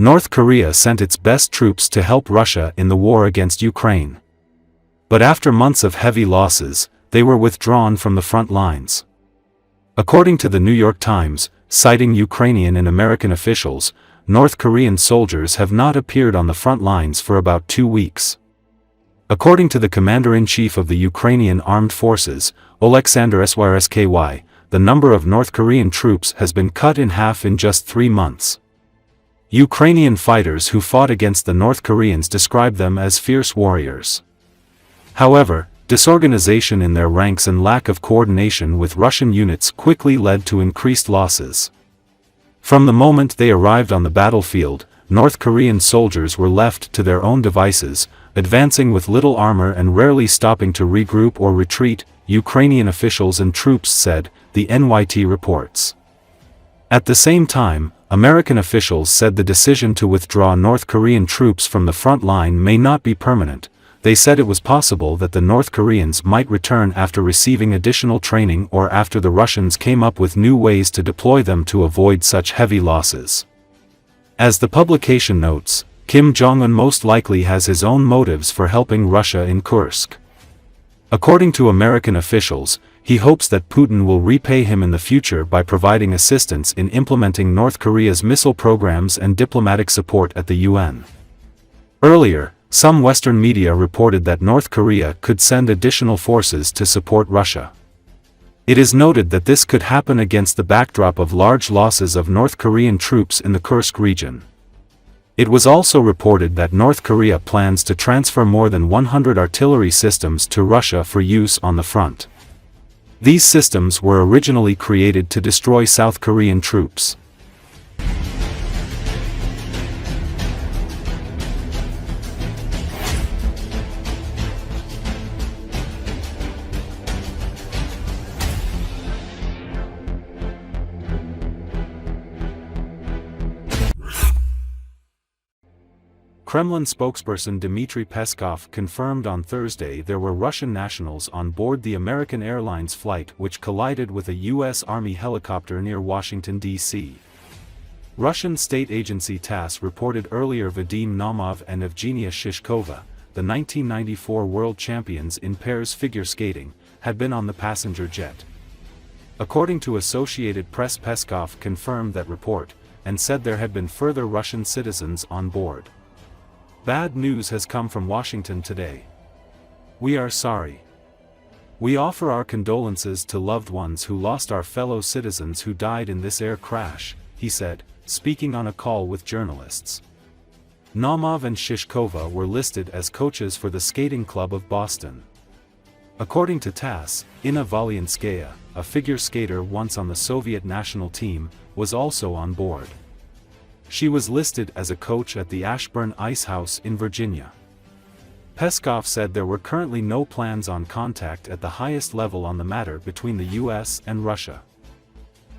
North Korea sent its best troops to help Russia in the war against Ukraine. But after months of heavy losses, they were withdrawn from the front lines. According to the New York Times, citing Ukrainian and American officials, North Korean soldiers have not appeared on the front lines for about 2 weeks. According to the Commander-in-Chief of the Ukrainian Armed Forces, Oleksandr Syrsky, the number of North Korean troops has been cut in half in just 3 months. Ukrainian fighters who fought against the North Koreans describe them as fierce warriors. However, disorganization in their ranks and lack of coordination with Russian units quickly led to increased losses. From the moment they arrived on the battlefield, North Korean soldiers were left to their own devices, advancing with little armor and rarely stopping to regroup or retreat, Ukrainian officials and troops said, the NYT reports. At the same time, American officials said the decision to withdraw North Korean troops from the front line may not be permanent. They said it was possible that the North Koreans might return after receiving additional training or after the Russians came up with new ways to deploy them to avoid such heavy losses. As the publication notes, Kim Jong-un most likely has his own motives for helping Russia in Kursk. According to American officials, he hopes that Putin will repay him in the future by providing assistance in implementing North Korea's missile programs and diplomatic support at the UN. Earlier, some Western media reported that North Korea could send additional forces to support Russia. It is noted that this could happen against the backdrop of large losses of North Korean troops in the Kursk region. It was also reported that North Korea plans to transfer more than 100 artillery systems to Russia for use on the front. These systems were originally created to destroy South Korean troops. Kremlin spokesperson Dmitry Peskov confirmed on Thursday there were Russian nationals on board the American Airlines flight which collided with a U.S. Army helicopter near Washington, D.C. Russian state agency TASS reported earlier Vadim Naumov and Evgenia Shishkova, the 1994 world champions in pairs figure skating, had been on the passenger jet. According to Associated Press, Peskov confirmed that report, and said there had been further Russian citizens on board. Bad news has come from Washington today. We are sorry. We offer our condolences to loved ones who lost our fellow citizens who died in this air crash, he said, speaking on a call with journalists. Naumov and Shishkova were listed as coaches for the Skating Club of Boston. According to TASS, Inna Valianskaya, a figure skater once on the Soviet national team, was also on board. She was listed as a coach at the Ashburn Ice House in Virginia. Peskov said there were currently no plans on contact at the highest level on the matter between the U.S. and Russia.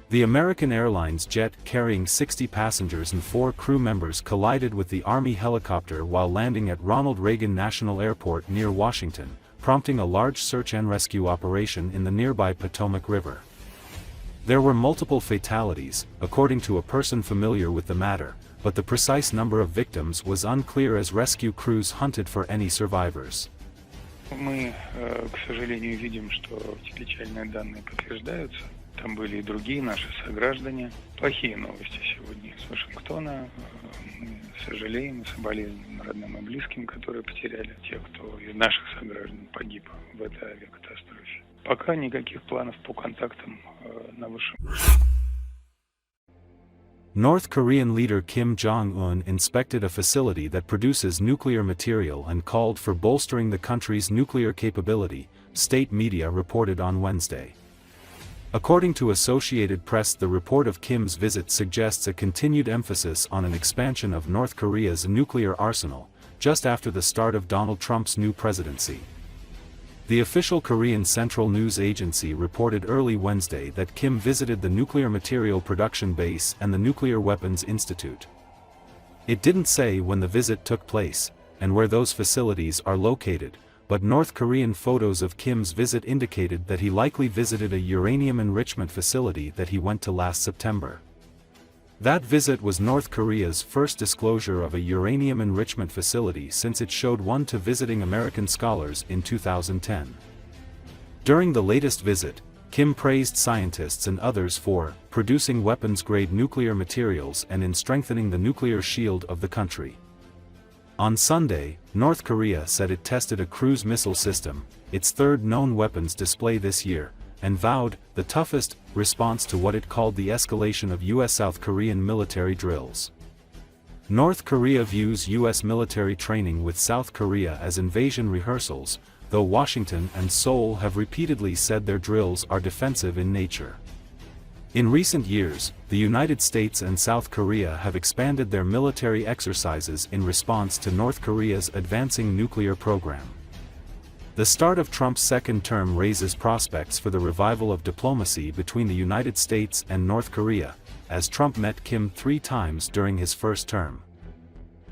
The American Airlines jet carrying 60 passengers and 4 crew members collided with the Army helicopter while landing at Ronald Reagan National Airport near Washington, prompting a large search and rescue operation in the nearby Potomac River. There were multiple fatalities, according to a person familiar with the matter, but the precise number of victims was unclear as rescue crews hunted for any survivors. Мы, к сожалению, видим, что эти печальные данные подтверждаются. Там были и другие наши сограждане. Плохие новости сегодня с Вашингтона. Мы сожалеем и соболезнуем родным и близким, которые потеряли тех, кто из наших сограждан погиб в этой авиакатастрофе. Пока никаких планов по контактам на высшем. North Korean leader Kim Jong-un inspected a facility that produces nuclear material and called for bolstering the country's nuclear capability, state media reported on Wednesday. According to Associated Press, the report of Kim's visit suggests a continued emphasis on an expansion of North Korea's nuclear arsenal, just after the start of Donald Trump's new presidency. The official Korean Central News Agency reported early Wednesday that Kim visited the nuclear material production base and the Nuclear Weapons Institute. It didn't say when the visit took place, and where those facilities are located, but North Korean photos of Kim's visit indicated that he likely visited a uranium enrichment facility that he went to last September. That visit was North Korea's first disclosure of a uranium enrichment facility since it showed one to visiting American scholars in 2010. During the latest visit, Kim praised scientists and others for producing weapons-grade nuclear materials and in strengthening the nuclear shield of the country. On Sunday, North Korea said it tested a cruise missile system, its third known weapons display this year, and vowed the toughest response to what it called the escalation of U.S.-South Korean military drills. North Korea views U.S. military training with South Korea as invasion rehearsals, though Washington and Seoul have repeatedly said their drills are defensive in nature. In recent years, the United States and South Korea have expanded their military exercises in response to North Korea's advancing nuclear program. The start of Trump's second term raises prospects for the revival of diplomacy between the United States and North Korea, as Trump met Kim 3 times during his first term.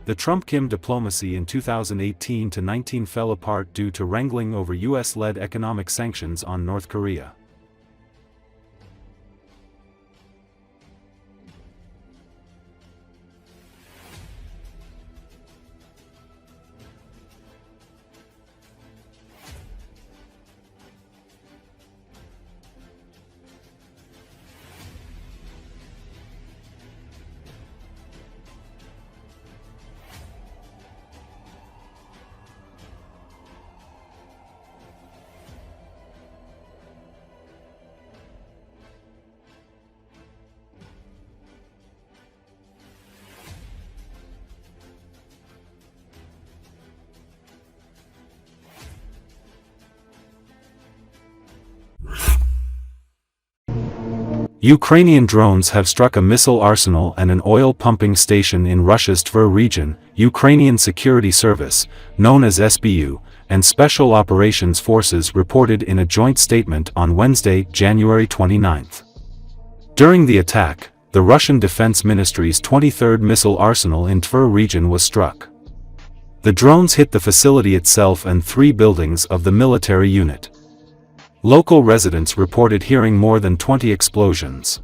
The Trump-Kim diplomacy in 2018-19 fell apart due to wrangling over U.S.-led economic sanctions on North Korea. Ukrainian drones have struck a missile arsenal and an oil pumping station in Russia's Tver region, Ukrainian Security Service, known as SBU, and Special Operations Forces reported in a joint statement on Wednesday, January 29. During the attack, the Russian Defense Ministry's 23rd missile arsenal in Tver region was struck. The drones hit the facility itself and 3 buildings of the military unit. Local residents reported hearing more than 20 explosions.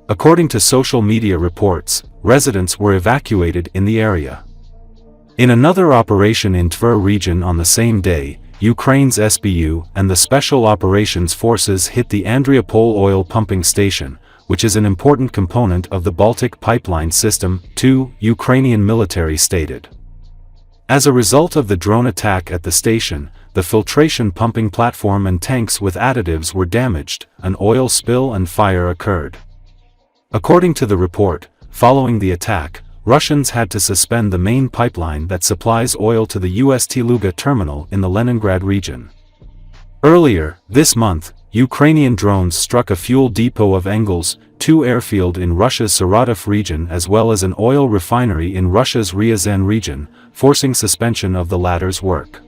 According to social media reports, residents were evacuated in the area. In another operation in Tver region on the same day, Ukraine's SBU and the Special Operations Forces hit the Andriapol oil pumping station, which is an important component of the Baltic pipeline system, too, Ukrainian military stated. As a result of the drone attack at the station, the filtration pumping platform and tanks with additives were damaged, an oil spill and fire occurred. According to the report, following the attack, Russians had to suspend the main pipeline that supplies oil to the U.S. Teluga terminal in the Leningrad region. Earlier, this month, Ukrainian drones struck a fuel depot of Engels, 2 airfield in Russia's Saratov region as well as an oil refinery in Russia's Ryazan region, forcing suspension of the latter's work.